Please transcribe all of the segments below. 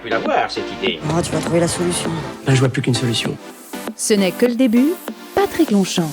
pu l'avoir, cette idée. Oh, tu vas trouver la solution. Là, je vois plus qu'une solution. Ce n'est que le début, Patrick Longchamp.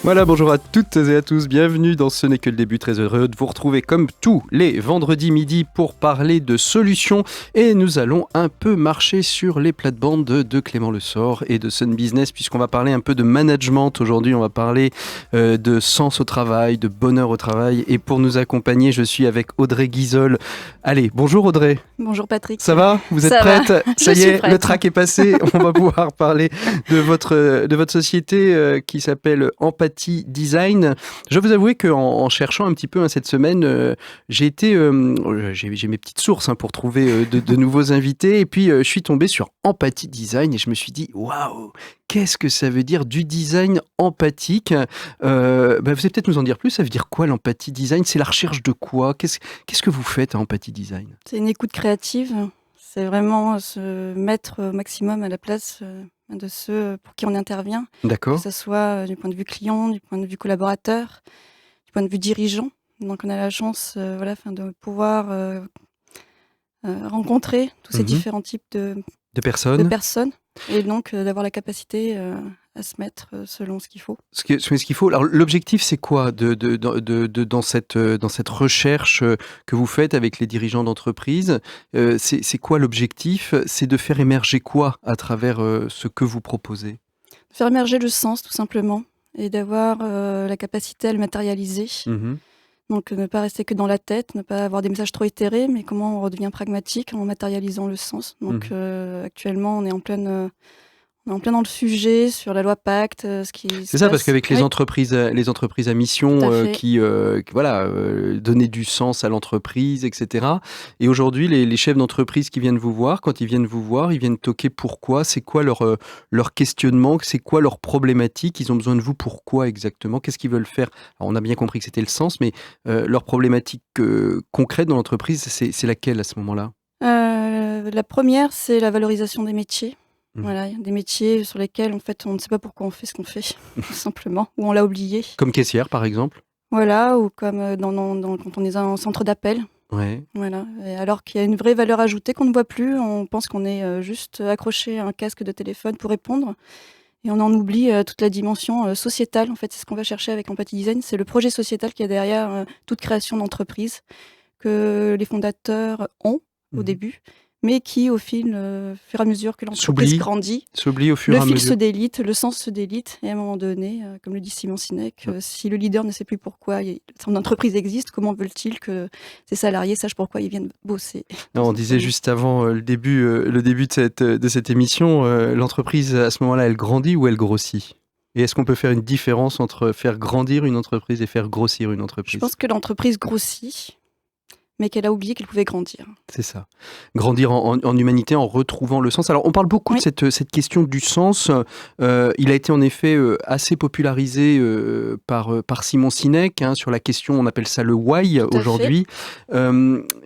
Voilà, bonjour à toutes et à tous, bienvenue dans Ce n'est que le début, très heureux de vous retrouver comme tous les vendredis midi pour parler de solutions et nous allons un peu marcher sur les plates-bandes de Clément Lessort et de Sun Business puisqu'on va parler un peu de management aujourd'hui, on va parler de sens au travail, de bonheur au travail et pour nous accompagner je suis avec Audrey Guizol. Allez, bonjour Audrey. Bonjour Patrick. Ça va ? Vous êtes prête ? Ça y est, le track est passé, on va pouvoir parler de votre société qui s'appelle Empathie Design. Je dois vous avouer qu'en cherchant un petit peu cette semaine, j'ai mes petites sources pour trouver de nouveaux invités et puis je suis tombé sur Empathie Design et je me suis dit waouh, qu'est-ce que ça veut dire du design empathique ? Vous allez peut-être nous en dire plus, ça veut dire quoi l'empathie design ? C'est la recherche de quoi ? Qu'est-ce que vous faites à Empathie Design ? C'est une écoute créative, c'est vraiment se mettre au maximum à la place de ceux pour qui on intervient. D'accord. Que ce soit du point de vue client, du point de vue collaborateur, du point de vue dirigeant. Donc on a la chance de pouvoir rencontrer tous ces différents types de personnes et donc d'avoir la capacité à se mettre selon ce qu'il faut. Ce qu'il faut. Alors l'objectif c'est quoi dans cette recherche que vous faites avec les dirigeants d'entreprise ? C'est quoi l'objectif ? C'est de faire émerger quoi à travers ce que vous proposez ? Faire émerger le sens tout simplement et d'avoir la capacité à le matérialiser. Donc ne pas rester que dans la tête, ne pas avoir des messages trop éthérés, mais comment on redevient pragmatique en matérialisant le sens. Donc actuellement on est en plein dans le sujet sur la loi Pacte. C'est ça, parce qu'avec les entreprises à mission qui donnaient du sens à l'entreprise, etc. Et aujourd'hui, les chefs d'entreprise qui viennent vous voir, quand ils viennent vous voir, ils viennent toquer pourquoi, c'est quoi leur questionnement, c'est quoi leur problématique, ils ont besoin de vous pourquoi exactement, qu'est-ce qu'ils veulent faire. Alors, on a bien compris que c'était le sens, mais leur problématique concrète dans l'entreprise, c'est laquelle à ce moment-là ? La première, c'est la valorisation des métiers. Voilà, il y a des métiers sur lesquels en fait on ne sait pas pourquoi on fait ce qu'on fait, tout simplement, ou on l'a oublié. Comme caissière par exemple. Voilà, ou comme quand on est en centre d'appel. Ouais. Voilà. Et alors qu'il y a une vraie valeur ajoutée qu'on ne voit plus, on pense qu'on est juste accroché à un casque de téléphone pour répondre, et on en oublie toute la dimension sociétale. En fait, c'est ce qu'on va chercher avec Empathie Design, c'est le projet sociétal qui est derrière toute création d'entreprise que les fondateurs ont au début. Mais qui, au fur et à mesure que l'entreprise grandit, s'oublie au fur et à mesure. Le fil se délite, le sens se délite, et à un moment donné, comme le dit Simon Sinek, si le leader ne sait plus pourquoi son entreprise existe, comment veulent-ils que ses salariés sachent pourquoi ils viennent bosser ? Non, on disait juste avant le début de cette émission, l'entreprise, à ce moment-là, elle grandit ou elle grossit ? Et est-ce qu'on peut faire une différence entre faire grandir une entreprise et faire grossir une entreprise ? Je pense que l'entreprise grossit, mais qu'elle a oublié qu'elle pouvait grandir. C'est ça. Grandir en humanité en retrouvant le sens. Alors, on parle beaucoup de cette question du sens. Il a été en effet assez popularisé par Simon Sinek sur la question, on appelle ça le why aujourd'hui.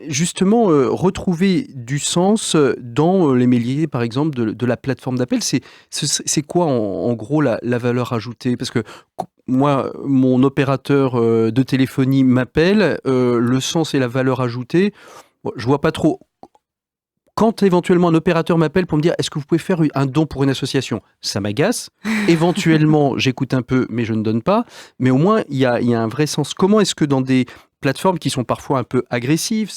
Justement, retrouver du sens dans les métiers, par exemple, de la plateforme d'appel, c'est quoi en gros la valeur ajoutée ? Parce que moi, mon opérateur de téléphonie m'appelle, le sens et la valeur ajoutée, je vois pas trop. Quand éventuellement un opérateur m'appelle pour me dire « Est-ce que vous pouvez faire un don pour une association ?» Ça m'agace. Éventuellement, j'écoute un peu, mais je ne donne pas. Mais au moins, il y a un vrai sens. Comment est-ce que dans des plateformes qui sont parfois un peu agressives,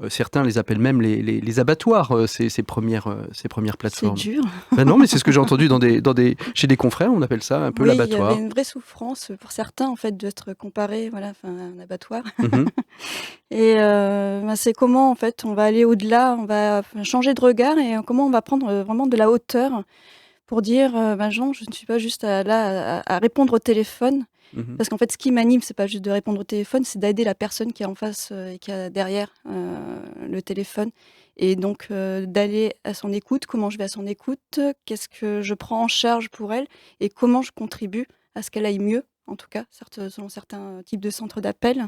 certains les appellent même les abattoirs, ces premières plateformes. C'est dur. Non, mais c'est ce que j'ai entendu chez des confrères, on appelle ça un peu l'abattoir. Il y avait une vraie souffrance pour certains en fait d'être comparé à un abattoir. Et c'est comment en fait on va aller au-delà, on va changer de regard et comment on va prendre vraiment de la hauteur pour dire Jean, je ne suis pas juste là à répondre au téléphone. Parce qu'en fait, ce qui m'anime, c'est pas juste de répondre au téléphone, c'est d'aider la personne qui est en face et qui a derrière le téléphone. Et donc, d'aller à son écoute, comment je vais à son écoute, qu'est-ce que je prends en charge pour elle et comment je contribue à ce qu'elle aille mieux, en tout cas, selon certains types de centres d'appel.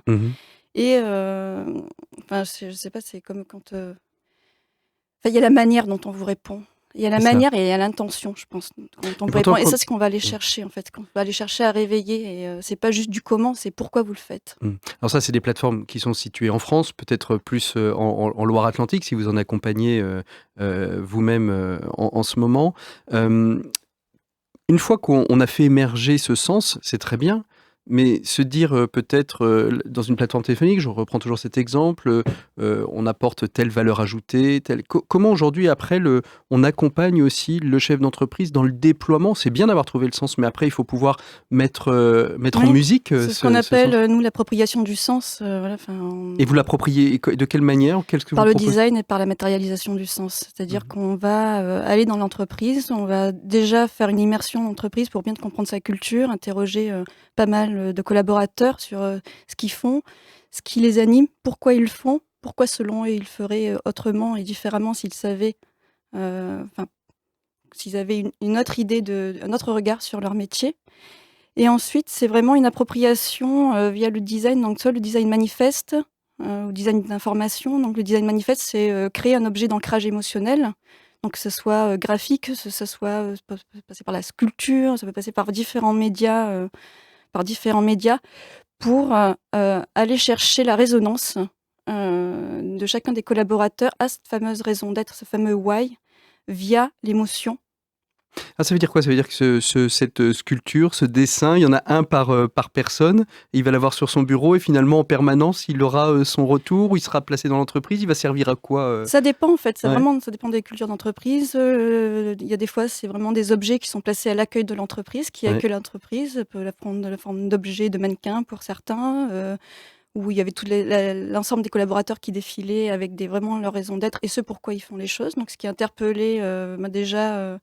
Et, je sais pas, c'est comme quand... il y a la manière dont on vous répond. Il y a la C'est ça. manière et il y a l'intention, je pense. Quand on Et peut pourtant, répondre. Et ça, c'est ce qu'on va aller chercher, en fait. Qu'on va aller chercher à réveiller. Et c'est pas juste du comment, c'est pourquoi vous le faites. Alors ça, c'est des plateformes qui sont situées en France, peut-être plus en Loire-Atlantique, si vous en accompagnez vous-même en ce moment. Euh, une fois qu'on a fait émerger ce sens, c'est très bien, mais se dire peut-être dans une plateforme téléphonique, je reprends toujours cet exemple, on apporte telle valeur ajoutée, comment aujourd'hui, après, on accompagne aussi le chef d'entreprise dans le déploiement. C'est bien d'avoir trouvé le sens, mais après, il faut pouvoir mettre en Oui, musique c'est ce qu'on ce appelle, sens. nous, l'appropriation du sens. Voilà, Et vous l'appropriez de quelle manière? Qu'est-ce que vous par le proposez? design et par la matérialisation du sens. C'est-à-dire Mhm. qu'on va aller dans l'entreprise, on va déjà faire une immersion d'entreprise pour bien comprendre sa culture, interroger pas mal de collaborateurs sur ce qu'ils font, ce qui les anime, pourquoi ils le font, pourquoi selon eux ils le feraient autrement et différemment s'ils savaient, enfin, s'ils avaient une autre idée, un autre regard sur leur métier. Et ensuite, c'est vraiment une appropriation via le design, donc soit le design manifeste, ou design d'information. Donc le design manifeste, c'est créer un objet d'ancrage émotionnel. Donc que ce soit graphique, que ce soit ça peut passer par la sculpture, ça peut passer par différents médias pour aller chercher la résonance de chacun des collaborateurs à cette fameuse raison d'être, ce fameux why, via l'émotion. Ah, ça veut dire quoi? Ça veut dire que cette sculpture, ce dessin, il y en a un par personne, et il va l'avoir sur son bureau, et finalement, en permanence, il aura son retour, ou il sera placé dans l'entreprise, il va servir à quoi Ça dépend en fait, Ouais. ça dépend des cultures d'entreprise. Il y a des fois, c'est vraiment des objets qui sont placés à l'accueil de l'entreprise, qui Ouais. accueille l'entreprise. Ça peut la prendre la forme d'objets, de mannequins pour certains, où il y avait l'ensemble des collaborateurs qui défilaient avec vraiment leur raison d'être et ce pourquoi ils font les choses. Donc ce qui interpellait déjà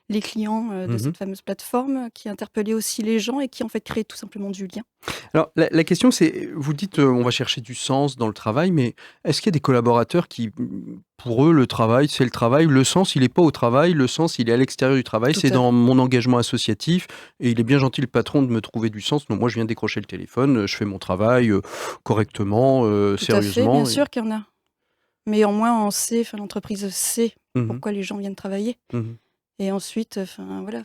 les clients de Mhm. cette fameuse plateforme, qui interpellait aussi les gens et qui en fait créait tout simplement du lien. Alors, la question, c'est, vous dites, on va chercher du sens dans le travail, mais est-ce qu'il y a des collaborateurs qui, pour eux, le travail, c'est le travail, le sens, il n'est pas au travail, le sens, il est à l'extérieur du travail, Tout c'est à dans fait. mon engagement associatif, et il est bien gentil, le patron, de me trouver du sens. Non, moi, je viens décrocher le téléphone, je fais mon travail correctement, Tout à fait, bien sérieusement. sûr qu'il y en a. Mais au moins, on sait, enfin, l'entreprise sait Mhm. pourquoi les gens viennent travailler. Mhm. Et ensuite, enfin voilà,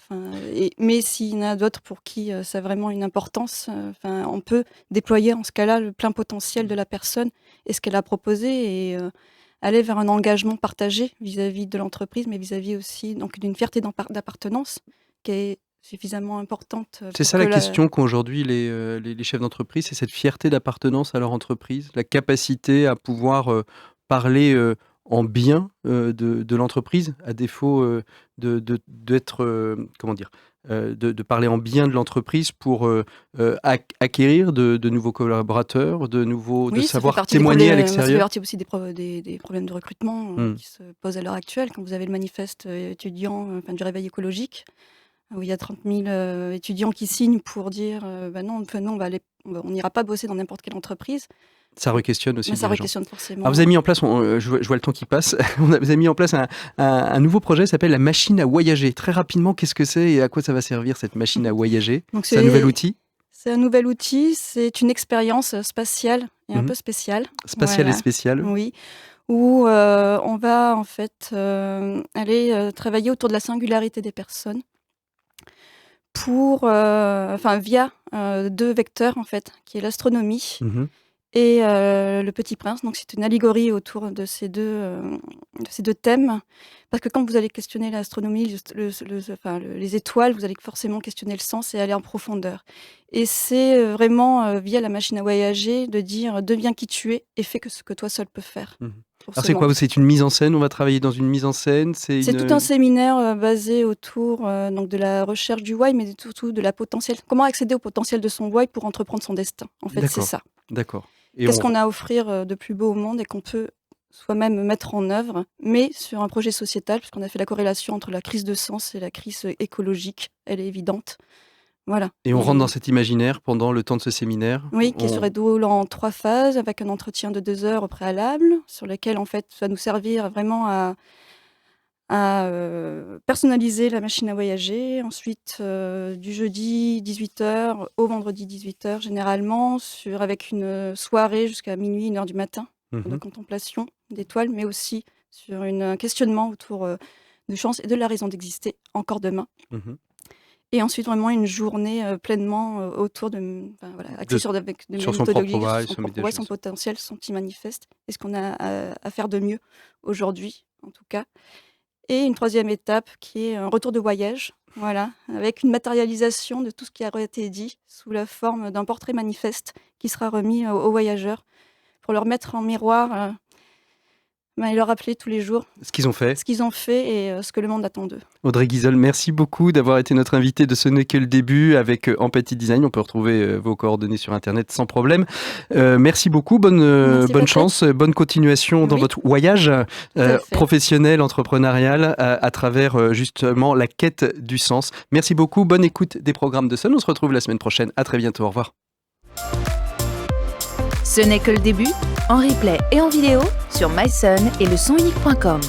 mais s'il y en a d'autres pour qui ça a vraiment une importance, enfin, on peut déployer en ce cas-là le plein potentiel de la personne et ce qu'elle a proposé et aller vers un engagement partagé vis-à-vis de l'entreprise, mais vis-à-vis aussi donc d'une fierté d'appartenance qui est suffisamment importante C'est pour ça que la la question qu'ont aujourd'hui les chefs d'entreprise, c'est cette fierté d'appartenance à leur entreprise, la capacité à pouvoir parler en bien de l'entreprise, à défaut d'être, comment dire, de parler en bien de l'entreprise pour acquérir de nouveaux collaborateurs, de oui, ça fait savoir partie des témoigner à problèmes, ça fait l'extérieur. partie aussi des problèmes de recrutement Hmm. qui se posent à l'heure actuelle. Quand vous avez le manifeste étudiant enfin, du réveil écologique, où il y a 30 000 étudiants qui signent pour dire bah non, enfin, nous, on n'ira pas bosser dans n'importe quelle entreprise. Ça requestionne aussi Mais le ça dirigeant. re-questionne Alors vous avez forcément. mis en place, je vois le temps qui passe, vous avez mis en place un nouveau projet qui s'appelle la machine à voyager. Très rapidement, qu'est-ce que c'est et à quoi ça va servir cette machine à voyager? Donc C'est un nouvel outil c'est un nouvel outil, c'est une expérience spatiale et un Mhm. peu spéciale. Spatial et Voilà, spécial. oui. Où on va en fait aller travailler autour de la singularité des personnes pour, enfin via deux vecteurs en fait, qui est l'astronomie Mhm. et Le Petit Prince. Donc c'est une allégorie autour de ces 2 thèmes. Parce que quand vous allez questionner l'astronomie, les étoiles, vous allez forcément questionner le sens et aller en profondeur. Et c'est vraiment via la machine à voyager de dire: «Deviens qui tu es et fais que ce que toi seul peux faire Mhm. pour Alors ce c'est quoi? monde». C'est une mise en scène? On va travailler dans une mise en scène? C'est C'est tout un une... séminaire basé autour donc de la recherche du why, mais surtout de la potentiel. Comment accéder au potentiel de son why pour entreprendre son destin? En fait, c'est D'accord, ça. d'accord. Et Qu'est-ce on... qu'on a à offrir de plus beau au monde et qu'on peut soi-même mettre en œuvre, mais sur un projet sociétal, puisqu'on a fait la corrélation entre la crise de sens et la crise écologique, elle est évidente. Voilà. Et on rentre dans cet imaginaire pendant le temps de ce séminaire. Oui, qui serait déroulé en 3 phases, avec un entretien de 2 heures au préalable, sur lequel en fait, ça va nous servir vraiment à personnaliser la machine à voyager. Ensuite, du jeudi 18 h au vendredi 18 h généralement avec une soirée jusqu'à minuit, 1 h du matin de Mhm. contemplation d'étoiles, mais aussi sur un questionnement autour, de chance et de la raison d'exister encore demain. Mhm. Et ensuite, vraiment une journée pleinement autour axée sur son propre why, son potentiel, son petit manifeste, et ce qu'on a à faire de mieux aujourd'hui, en tout cas. Et une troisième étape qui est un retour de voyage, voilà, avec une matérialisation de tout ce qui a été dit sous la forme d'un portrait manifeste qui sera remis aux voyageurs pour leur mettre en miroir et leur rappeler tous les jours ce qu'ils ont fait et ce que le monde attend d'eux. Audrey Guizol, merci beaucoup d'avoir été notre invitée de Ce n'est que le début avec Empathy Design. On peut retrouver vos coordonnées sur Internet sans problème. Merci beaucoup, bonne chance, bonne continuation dans votre voyage professionnel, entrepreneurial, à travers justement la quête du sens. Merci beaucoup, bonne écoute des programmes de Sun. On se retrouve la semaine prochaine. À très bientôt, au revoir. Ce n'est que le début, en replay et en vidéo sur mysun et leSonUnique.com.